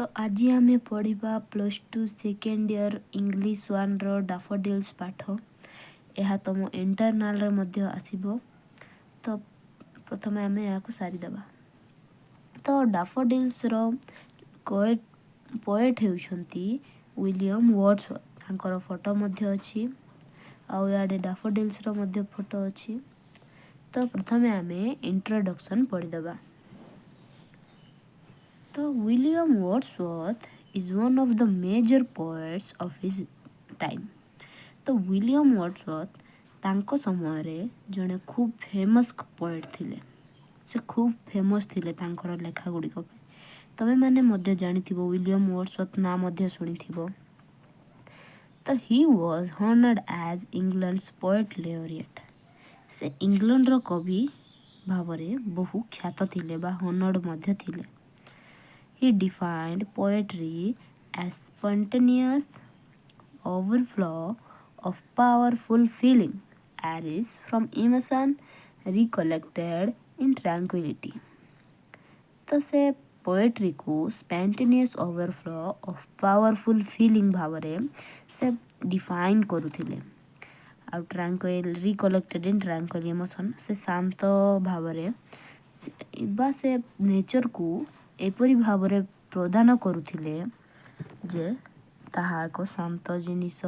तो आज आम पढ़ा +2 सेकेंड ईयर इंग्लिश 1 रो डाफोडिल्स पाठ। यह तुम इंटरनाल आसब। तो प्रथम आम या सारीदे। तो डाफोडिल्स रो पोएट होउछंती विलियम वर्ड्सवर्थ। तांकर फोटो अच्छी आउ याडे डाफोडिल्स रो फोटो अच्छी। तो प्रथम आम इंट्रोडक्शन पढ़ीदे। तो William Wordsworth is one of the major poets of his time. तो विलियम वर्ड्सवर्थ तांको समय रे जने खूब फेमस पोएट थिले। से खूब फेमस थिले तांकर लेखा गुड़िक। तमे माने मध्य जानिथिबो विलियम वर्ड्सवर्थ ना मध्य सुनिथिबो। तो he was honoured as England's poet laureate. से इंग्लैंड रो कवि भावरे बहु ख्यात थिले बा हॉनर्ड मध्य थिले। He defined poetry as spontaneous overflow of powerful feeling arising from emotion recollected in tranquility. तो से पोएट्री को spontaneous overflow of powerful feeling भावरे से डिफाइन करुथिले। आ tranquil recollected in tranquil emotion से शांत भावरे बा से नेचर को एपरी भावरे प्रदान करुथिले जे ताहा को शांत जिनिस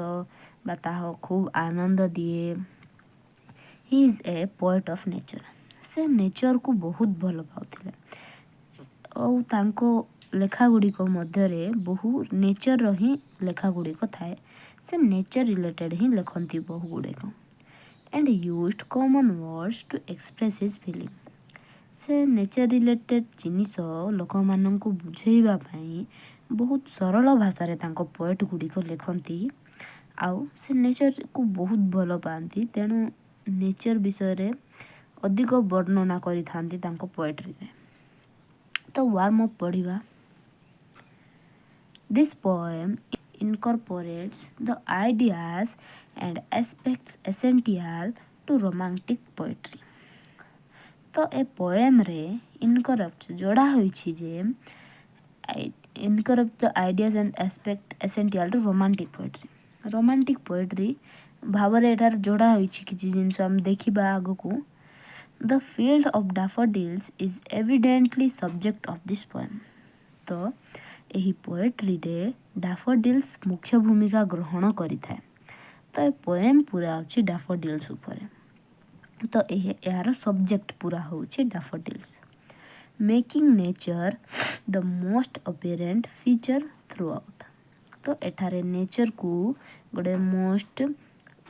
बा ताहा खूब आनंद दिए। He is a poet of nature. से नेचर को बहुत भल पाउथिले और तांको लेखा गुड़िक मध्यरे बहु नेचर रो ही लेखा गुड़िक थाए। से नेचर रिलेटेड ही लेखंती बहु गुड़िक and used common words to express his feeling. से नेचर रिलेटेड जिनिस लोक मान को बुझेबा पई बहुत सरल भाषा रे तांको पोएट गुड़िक लेखंती। आउ से नेचर को बहुत भल पाती तेणु नेचर विषय रे अधिक वर्णना करि थांती तांको पोएट्री रे। तो वार्म अप पढ़िबा। This poem incorporates the ideas and aspects essential to romantic poetry. तो ए पोएम रे इनकरप्ट जोड़ा होइछि जे incorporate the ideas and aspect essential to romantic poetry. Romantic poetry भावरे एठार जोड़ा होइछि कि जिनिस हम देखिबा आगको। The field of daffodils is evidently subject of this poem. तो यही पोएट्री रे डाफोडिल्स मुख्य भूमिका ग्रहण करि थाए। तो ए पोएम पूरा अछि डाफोडिल्स ऊपर। तो यार सब्जेक्ट पूरा होछि daffodils. Making nature the most apparent feature throughout. तो एठारे नेचर को गोटे मोस्ट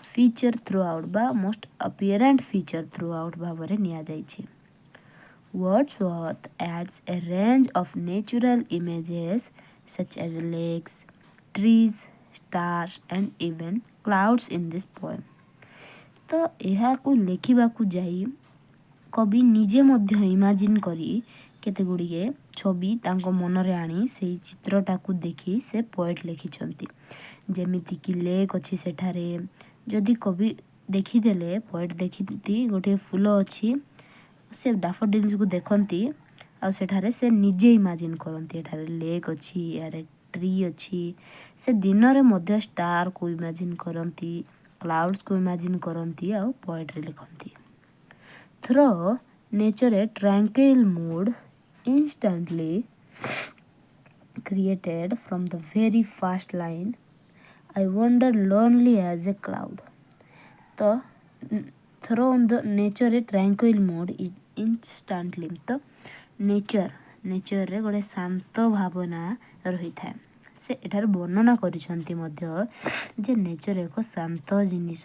फीचर थ्रू आउट बा most apparent feature throughout भावरे निया जाइछि। Wordsworth adds a range of natural images such as lakes, trees, stars and even clouds in this poem. तो यह को लेखिबा को जाई कवि निजे मध्य इमेजिन करी केते गुड़िए छवि तांको मन रे आनी सेही चित्रटा को देखी से पोएट लिखिछंती। जेमिति कि लेक अछि सेठारे जदि कवि देखिदेले पोएट देखिती गोटे फूल अछि से डाफोडिल्स को देखती आ सेठारे से निजे इमेजिन करती एठारे लेक अच्छी यार ट्री अच्छी। से दिन रे मध्य स्टार को इमेजिन करती क्लाउड्स को इमेजिन करती आ पोएट्री लिखती। Through nature a tranquil mood instantly created from the very first line, I wander lonely as a cloud. तो throw on the nature a tranquil mood is instantly। तो nature रे गोटे शांत भावना रही थाए। से एठार वर्णना करिसंती मध्य जे नेचर एक शांत जिनिस।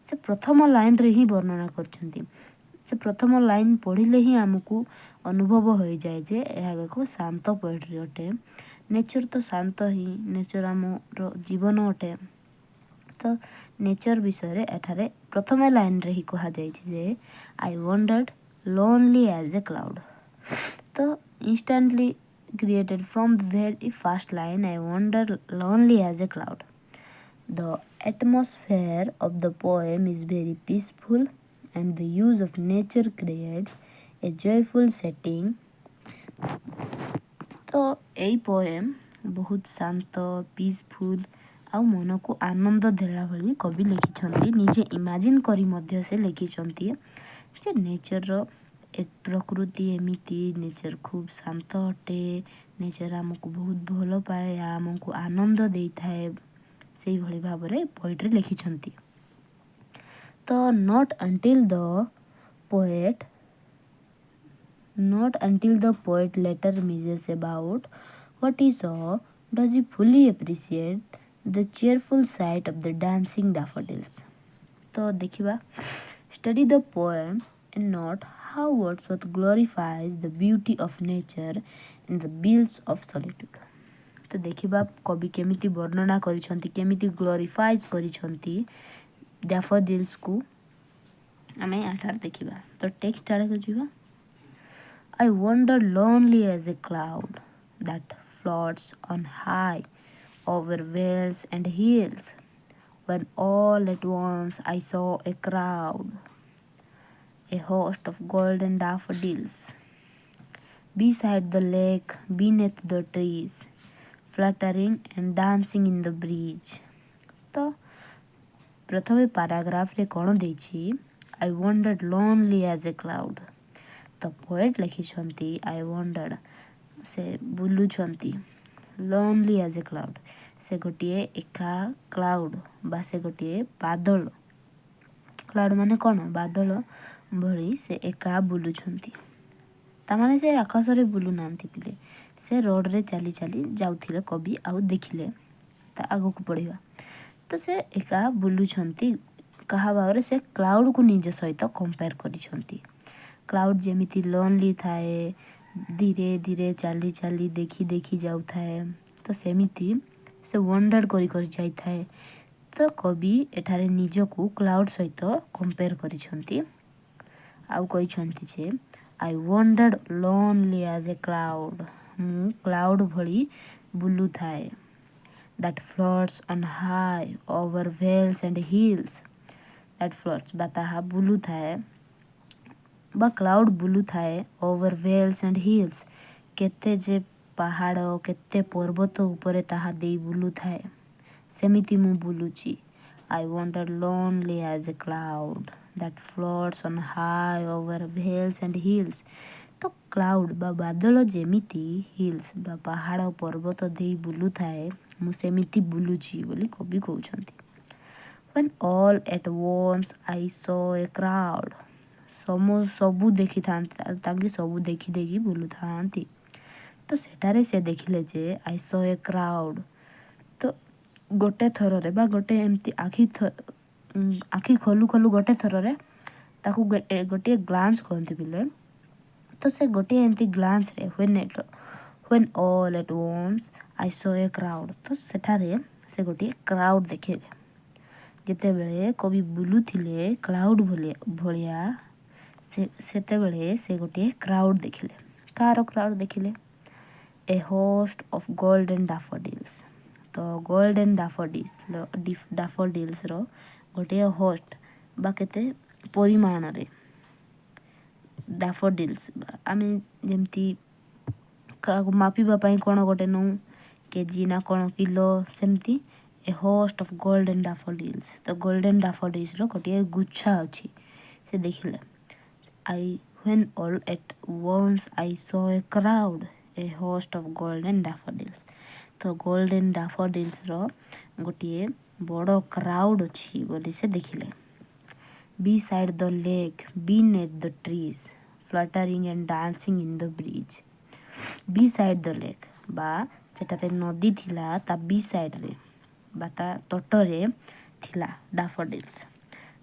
से प्रथम लाइन रे ही वर्णना करछंती। से प्रथम लाइन पढ़िले ही हमको अनुभव हो जाए जे यह एक शांत पोएट्री अटे। नेचर तो शांत ही नेचर आमर जीवन अटे। तो नेचर विषय रे एठारे प्रथम लाइन रे ही कहा जाय जे I wandered lonely as a cloud. तो instantly created from the very first line, I wandered lonely as a cloud. The atmosphere of the poem is very peaceful and the use of nature creates a joyful setting। तो ଏଇ poem ବହୁତ ଶାନ୍ତ peaceful ଆଉ ମନକୁ ଆନନ୍ଦ ଦେଲା ଭଳି କବି ଲେଖିଛନ୍ତି। ନିଜେ ଇମାଜିନ୍ କରି ମଧ୍ୟ ସେ ଲେଖିଛନ୍ତି ଯେ ନେଚର୍ର ପ୍ରକୃତି ଏମିତି, ନେଚର୍ ଖୁବ୍ ଶାନ୍ତ ଅଟେ, ନେଚର୍ ଆମକୁ ବହୁତ ଭଲ ପାଏ, ଆମକୁ ଆନନ୍ଦ ଦେଇଥାଏ, ସେଇଭଳି ଭାବରେ ପୋଏଟ୍ରି ଲେଖିଛନ୍ତି। ତ not until the poet later musses about what he saw does he fully appreciate the cheerful sight of the dancing daffodils. तो देखिबा, study the poem and note how Wordsworth glorifies the beauty of nature in the bills of solitude. तो देखिबा कवि केमिति वर्णना करिसंती, केमिति glorifies करिसंती daffodils को आमे आठार देखिबा। तो टेक्स्ट आड़े को जीवा। I wandered lonely as a cloud that floats on high over vales and hills, when all at once I saw a crowd, a host of golden daffodils, beside the lake, beneath the trees, fluttering and dancing in the breeze. तो प्रथमे paragraph रे कोन देछि, I wandered lonely as a cloud. तो poet लिखिछंती I wandered से बुलुछंती, lonely as a cloud से गोटिए एका cloud बा से गोटिए बादल, क्लाउड माने कोन बादल भଳି से एका बुलुछंती। तामाने से आकाश रे बुलु नांती पिले, से रोड रे चली चली जाउथिले कवि आउ देखिले। ता आगो को पढिबा। तो से एका बुलुछंती कहा भावरे से क्लाउड को निज सहित कंपेयर करिछंती। क्लाउड जेमिति लोनली थाए, धीरे धीरे चली चली देखी देखी जाउ थाए, तो सेमिति से वंडर करी करी जाई थाए। तो कवि एठारे निज को क्लाउड सहित कंपेयर करिछंती आउ कहिछंती जे I wandered lonely as a cloud, मु क्लाउड भली बुलु थाए, that floats on high over vales and hills, that floats बताहा बुलु थाए बा क्लाउड बुलु थाए over vales and hills, केते जे पहाड़ केते पर्वत ऊपरे ताहा देई बुलु थाए, सेमिति मु बुलुची। I wandered lonely as a cloud that floats on high over vales and hills. तो क्लाउड बा बादल जेमिति हिल्स बा पहाड़ पर्वत देई बुलु थाए, मु सेमिति बुलुची बोली कवि कहउछंती। When all at once I saw a crowd, सबू देखी तांकी सबू देखी देखी बुलु थांती। तो सेटारे से देखिले जे I saw a crowd, तो गोटे थररे बा गोटे एमती आखी खोलु खोलु गोटे थररे ताकू गोटे ग्लांस कहंती पिले। तो से गोटे एमती ग्लांस रे when all at once I saw a crowd, तो सेठारे से गोटे क्राउड देखिले। जेते बेले कवि बुलु थिले क्लाउड भलिया सेते बेले से गोटे क्राउड देखिले। कार क्राउड देखिले, a host of golden daffodils. तो गोल्डन daffodils रो गोटे होस्ट बा केते परिमाण रे daffodils आमे जेमती मापिबा पई कोन गोटे नु केजी ना कोन किलो, सेमती a host of golden daffodils। तो गोल्डन daffodils रो गोटे गुच्छा अछि से देखिले। When all at once I saw a crowd, a host of golden daffodils। तो golden daffodils रो गोटे बड़ क्राउड अछि बोली से देखिले। Beside the lake, beneath the trees, fluttering and dancing in the breeze। Beside the lake बा सेटारे नदी थिला ता beside रे बा ता तटरे थिला daffodils।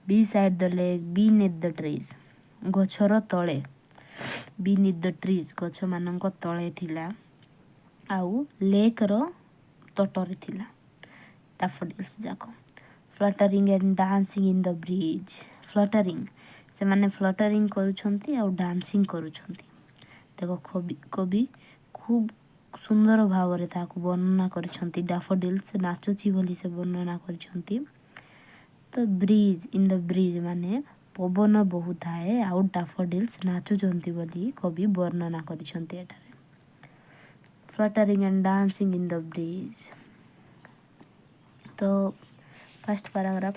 Beside the lake, beneath the trees, गछर तळे, beneath the trees गछ मानक तळे थिला, आउ लेक रो तटरे थिला daffodils जाको। Fluttering and dancing in the breeze, fluttering से माने फ्लटरिंग करूछंती आउ डांसिंग करूछंती। देखो कवि खूब सुंदर भावरे ताकू वर्णना करिछंती, daffodils नाचुची बोली से वर्णना करिछंती। तो ब्रीज इन द ब्रीज माने पवन बहुत थाए आउ daffodils नाचुचंती बोली कवि वर्णना करिछंती एटारे। fluttering and dancing in the breeze. तो फर्स्ट पैराग्राफ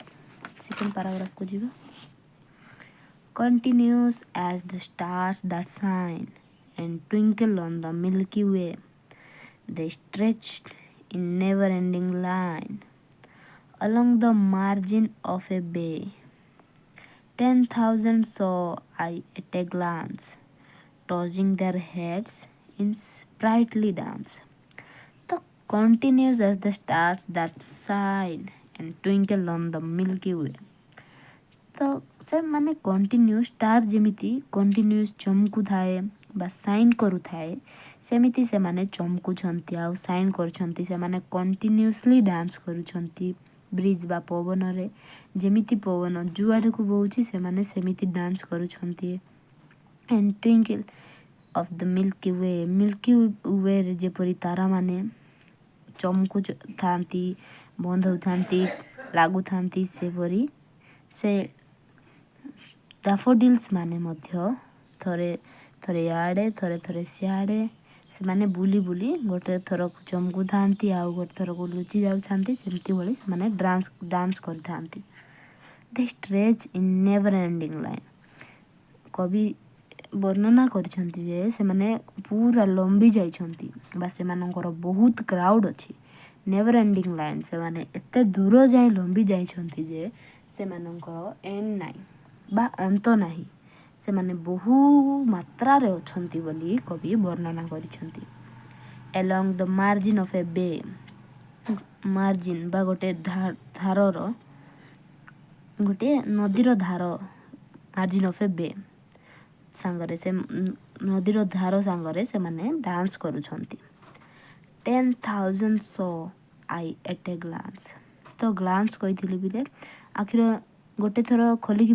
सेकेंड पैराग्राफ को जीवा continues as the stars that shine and twinkle on the Milky Way. They stretched in never-ending line along the margin of a bay. 10,000 saw I at a glance, tossing their heads in sprightly dance. The continues as the stars that shine and twinkle on the Milky Way. ତ ସେମାନେ continue star ଯେମିତି continuous ଚମକୁଥାଏ ବା sign କରୁଥାଏ ସେମିତି ସେମାନେ ଚମକୁଛନ୍ତି ଆଉ sign କରୁଛନ୍ତି। ସେମାନେ କଣ୍ଟିନ୍ୟୁଅସ୍ଲି ଡ୍ୟାନ୍ସ କରୁଛନ୍ତି ବ୍ରିଜ୍ ବା ପବନରେ। ଯେମିତି ପବନ ଯୁଆଡ଼କୁ ବହୁଛି ସେମାନେ ସେମିତି ଡ୍ୟାନ୍ସ କରୁଛନ୍ତି। And twinkle of the milky ୱେରେ ଯେପରି ତାରାମାନେ ଚମକୁଥାନ୍ତି, ବନ୍ଦ ହେଉଥାନ୍ତି, ଲାଗୁଥାନ୍ତି, ସେପରି ସେ ଡାଫୋଡିଲ୍ସ ମାନେ ମଧ୍ୟ ଥରେ ଥରେ ଇଆଡ଼େ ଥରେ ସିଆଡ଼େ ସେମାନେ ବୁଲି ବୁଲି ଗୋଟେ ଥରକୁ ଚମକୁଥାନ୍ତି ଆଉ ଗୋଟେ ଥରକୁ ଲୁଚି ଯାଉଥାନ୍ତି। ସେମିତି ଭଳି ସେମାନେ ଡ୍ୟାନ୍ସ କରିଥାନ୍ତି। They stretch in never ending line. କବି ବର୍ଣ୍ଣନା କରିଛନ୍ତି ଯେ ସେମାନେ ପୁରା ଲମ୍ବି ଯାଇଛନ୍ତି ବା ସେମାନଙ୍କର ବହୁତ କ୍ରାଉଡ଼ ଅଛି। ନେଭର୍ ଏଣ୍ଡିଂ ଲାଇନ୍ ସେମାନେ ଏତେ ଦୂର ଯାଏଁ ଲମ୍ବି ଯାଇଛନ୍ତି ଯେ ସେମାନଙ୍କର ଏଣ୍ଡ ନାହିଁ ବା ଅନ୍ତ ନାହିଁ। ସେମାନେ ବହୁ ମାତ୍ରାରେ ଅଛନ୍ତି ବୋଲି କବି ବର୍ଣ୍ଣନା କରିଛନ୍ତି। ଏଲଙ୍ଗ ଦ ମାର୍ଜିନ୍ ଅଫ୍ ଏ ବେ, ମାର୍ଜିନ୍ ବା ଗୋଟେ ଧାରର ଗୋଟେ ନଦୀର ଧାର, ମାର୍ଜିନ୍ ଅଫ୍ ଏ ବେ ସାଙ୍ଗରେ ସେ ନଦୀର ଧାର ସାଙ୍ଗରେ ସେମାନେ ଡ୍ୟାନ୍ସ କରୁଛନ୍ତି। 10,000 saw I at a glance। ତ ଗ୍ଲାନ୍ସ କହିଥିଲି ବିଲେ ଆଖିର ଗୋଟେ ଥର ଖୋଲିକି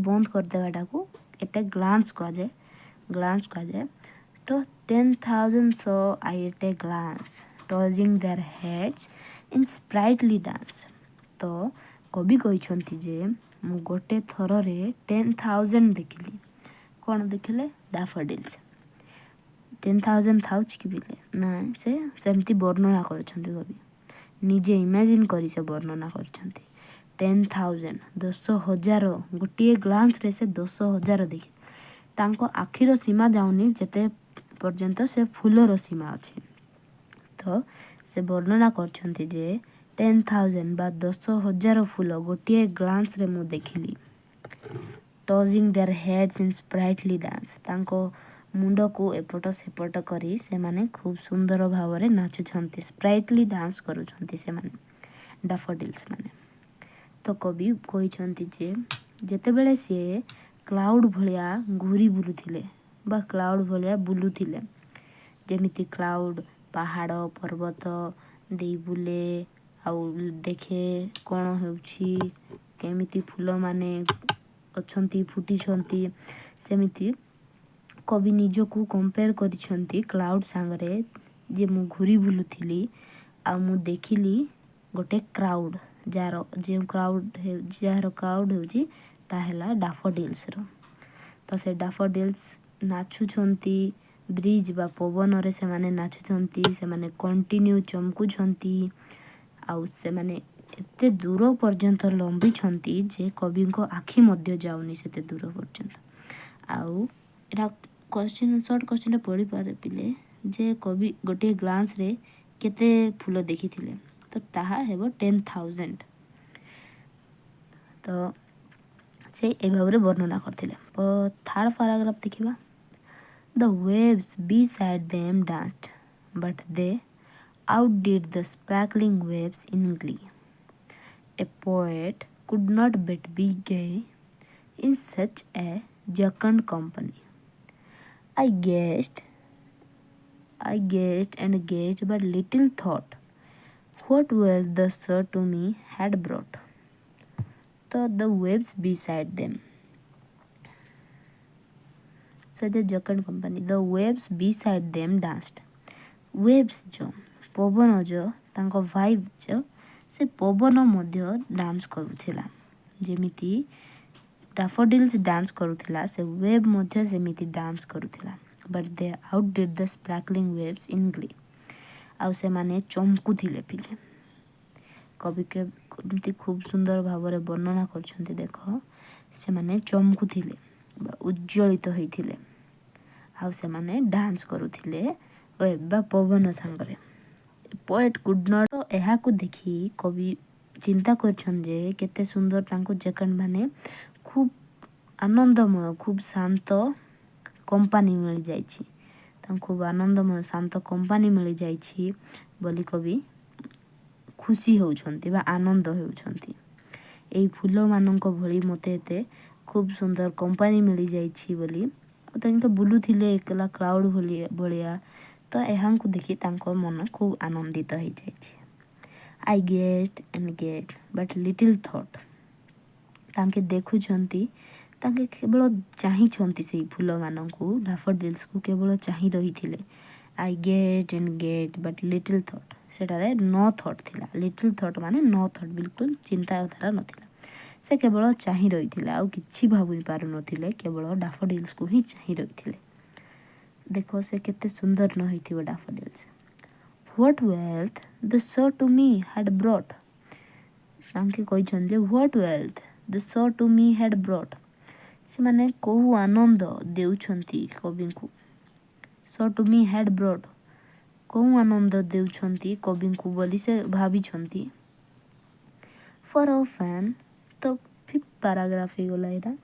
ବନ୍ଦ କରିଦେବାଟାକୁ ଏଟେ ଗ୍ଲାନ୍ସ କୁହାଯାଏ। ତ 10,000 saw I at a glance, tossing their heads in sprightly dance। ତ କବି କହିଛନ୍ତି ଯେ ମୁଁ ଗୋଟେ ଥରରେ 10,000 ଦେଖିଲି। କ'ଣ ଦେଖିଲେ? ଡାଫୋଡିଲ୍ସ। 10,000 ଥାଉଛି କି ବିଲେ? ନାଇଁ, ସେ ସେମିତି ବର୍ଣ୍ଣନା କରିଛନ୍ତି କବି। ନିଜେ ଇମାଜିନ୍ କରି ସେ ବର୍ଣ୍ଣନା କରିଛନ୍ତି। 10,000 10,000 ଗୋଟିଏ ଗ୍ଲାନ୍ସରେ ସେ 10,000 ଦେଖି। ତାଙ୍କ ଆଖିର ସୀମା ଯାଉନି ଯେତେ ପର୍ଯ୍ୟନ୍ତ ସେ ଫୁଲର ସୀମା ଅଛି। ତ ସେ ବର୍ଣ୍ଣନା କରିଛନ୍ତି ଯେ 10,000 ବା 10,000 ଫୁଲ ଗୋଟିଏ ଗ୍ଲାନ୍ସରେ ମୁଁ ଦେଖିଲି। ଟଜିଂ ଦେୟାର ହେଡ୍ସ ଇନ୍ ସ୍ପ୍ରାଇଟଲି ଡ୍ୟାନ୍ସ। ତାଙ୍କ ମୁଣ୍ଡକୁ ଏପଟ ସେପଟ କରି ସେମାନେ ଖୁବ୍ ସୁନ୍ଦର ଭାବରେ ନାଚୁଛନ୍ତି। ସ୍ପ୍ରାଇଟଲି ଡ୍ୟାନ୍ସ କରୁଛନ୍ତି ସେମାନେ ଡାଫୋଡିଲ୍ସ ମାନେ। ତ କବି କହିଛନ୍ତି ଯେ ଯେତେବେଳେ ସିଏ କ୍ଲାଉଡ଼ ଭଳିଆ ଘୁରି ବୁଲୁଥିଲେ ବା କ୍ଲାଉଡ଼ ଭଳିଆ ବୁଲୁଥିଲେ, ଯେମିତି କ୍ଲାଉଡ଼ ପାହାଡ଼ ପର୍ବତ ଦେଇ ବୁଲେ ଆଉ ଦେଖେ କ'ଣ ହେଉଛି, କେମିତି ଫୁଲମାନେ ଅଛନ୍ତି ଫୁଟିଛନ୍ତି, ସେମିତି କବି ନିଜକୁ କମ୍ପେୟାର କରିଛନ୍ତି କ୍ଲାଉଡ଼ ସାଙ୍ଗରେ। ଯେ ମୁଁ ଘୁରି ବୁଲୁଥିଲି ଆଉ ମୁଁ ଦେଖିଲି ଗୋଟେ କ୍ରାଉଡ଼, ଯାହାର କ୍ରାଉଡ଼ ହେଉଛି ତାହା ହେଲା ଡାଫୋଡିଲ୍ସର। ତ ସେ ଡାଫୋଡିଲ୍ସ ନାଚୁଛନ୍ତି ବ୍ରିଜ୍ ବା ପବନରେ ସେମାନେ ନାଚୁଛନ୍ତି। ସେମାନେ କଣ୍ଟିନ୍ୟୁ ଚମକୁଛନ୍ତି ଆଉ ସେମାନେ ଏତେ ଦୂର ପର୍ଯ୍ୟନ୍ତ ଲମ୍ବିଛନ୍ତି ଯେ କବିଙ୍କ ଆଖି ମଧ୍ୟ ଯାଉନି ସେତେ ଦୂର ପର୍ଯ୍ୟନ୍ତ। ଆଉ ଏଇଟା ସର୍ଟ କ୍ୱେଶ୍ଚିନ୍ରେ ପଢ଼ିପାରିଲେ ଯେ କବି ଗୋଟିଏ ଗ୍ଲାନ୍ସରେ କେତେ ଫୁଲ ଦେଖିଥିଲେ, ତ ତାହା ହେବ 10,000। ତ ସେ ଏ ଭାବରେ ବର୍ଣ୍ଣନା କରିଥିଲେ। ଥାର୍ଡ଼ ପାରାଗ୍ରାଫ ଦେଖିବା। The waves beside them danced, but they outdid the sparkling waves in glee. A poet could not but be gay in such a jocund company. I gazed and gazed, but little thought what wealth the shore to me had brought. The waves beside them, such a jocund company. The waves beside them danced. Waves जो ପବନ जो ତାଙ୍କ vibe जो ସେ ପବନ ମଧ୍ୟ dance କରୁଥିଲା। ଯେମିତି ଡାଫୋଡିଲ୍ସ dance କରୁଥିଲା, ସେ ୱେଭ୍ ମଧ୍ୟ ସେମିତି ଡ୍ୟାନ୍ସ କରୁଥିଲା। But they outdid the sparkling waves in glee. आउ सेमाने चमकुथिले पिले। कवि के एमती खूब सुंदर भाव वर्णना कर देख से चमकुथिले उज्ज्वलित होइथिले आउ से डांस करुथिले बा पवन सांगरे। पोएट कुड नॉट तो यह को देखी कवि चिंता करछन जे केते सुंदर तांको जैकेट माने खूब आनंदमय खूब शांत कंपानी मिल जाइछि खूब आनंदमय शांत कंपानी मिल जाइछि बोली कवि खुशी होउछंती बा आनंद होउछंती। एई फूल मानक भली मते एते खूब सुंदर कंपानी मिल जाइछि बोली तो बुलुथिले एकला क्लाउड भलिया तो यहाँ को देखी तांको मन खूब आनंदित हो जाइछि। I gazed and gazed but little thought तांके देखुछंती तांके केवल चाहिछंती सेई फूल मानकू डैफोडिल्स को केवल चाहि रहिथिले। I gazed and gazed but little thought सेटारे नो थॉट थिला। लिटिल थॉट माने नो थॉट बिल्कुल चिंताधारा नथिला। से केवल चाहि रहिथिले आउ किछि भाबि पारु नथिले केवल डैफोडिल्स को ही चाहि रहिथिले। देखो से केते सुंदर न होइथिबो daffodils. What wealth the show to me had brought तांके कहिछन जे what wealth the show to me had brought से माने कोहु आनंद देउछंती कवि को। Show to me had brought कोहु आनंद देउछंती कवि को बोली से भाबी छंती। फॉर अ फैन तो फिफ्थ पैराग्राफ ही गला एटा।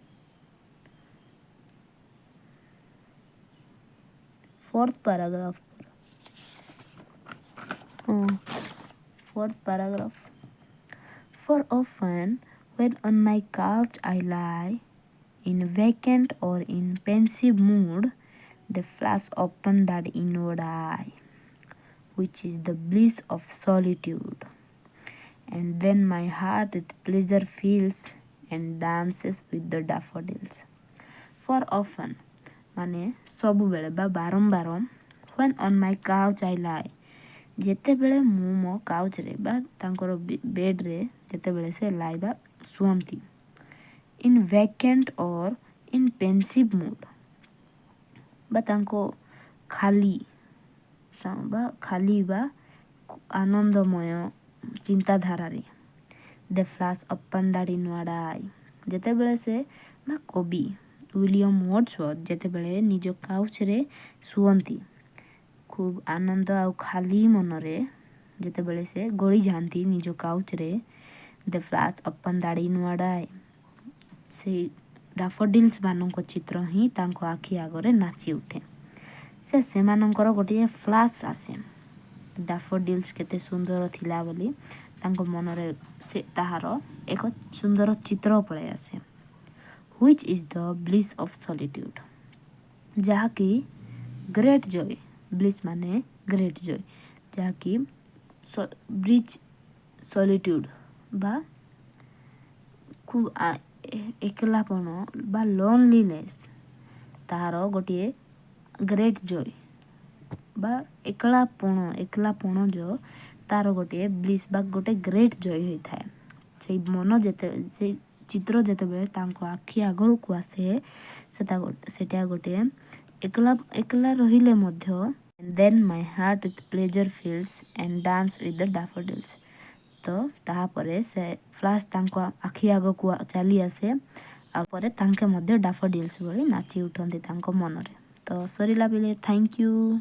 Fourth paragraph fourth paragraph. For often when on my couch I lie, in vacant or in pensive mood, they flash open that inward eye, which is the bliss of solitude. And then my heart with pleasure fills and dances with the daffodils. For often माने सबु बेले बा बारंबार when on my couch I lie जेतेबेले मु मो couch रे बा तांकर बेड रे जेतेबेले से लाइबा सुअंती इन वैकेंट और इन पेंसिव मूड बा तांको खाली बा आनंदमय चिंताधारा रे they flash upon that inward eye जेतेबेले से बा कवि विलियम वर्ड्सवर्थ जेतेबेले निज काउच रे सुअंती खूब आनंद आउ खाली मनरे जेतेबेले से गड़ी जाती निज काउच रे the flash upon that inward आई से डैफोडिल्स मानक चित्र ही तांको आखि आगरे नाची उठे से सेमानकर गोटे फ्लैश आसे डैफोडिल्स केते सुंदर थिला बोली तांको मनरे से ताहार एक सुंदर चित्र पळे आसे which is the bliss of solitude जहा कि ग्रेट जॉय ब्लिस माने ग्रेट जॉय जहा कि ब्रिज सॉलिट्यूड बा खूब एकलापन बा लोनलीनेस ताहार गोटे ग्रेट जॉय बा एकलापन जो तार गोटे ब्लिस बा गोटे ग्रेट जॉय होता है से मन जेते से चित्र जेतेबेले तांको आखि आगर को आसे सेटा गोटे एकला रहिले मध्य then my heart with pleasure fills and dance with the daffodils तो ताहा परे से फ्लैश तांको आखि आग को चली आसे आ परे तांके मध्य डैफोडिल्स भली नाची उठंती तांको मनरे तो सरीला बेले थैंक यू।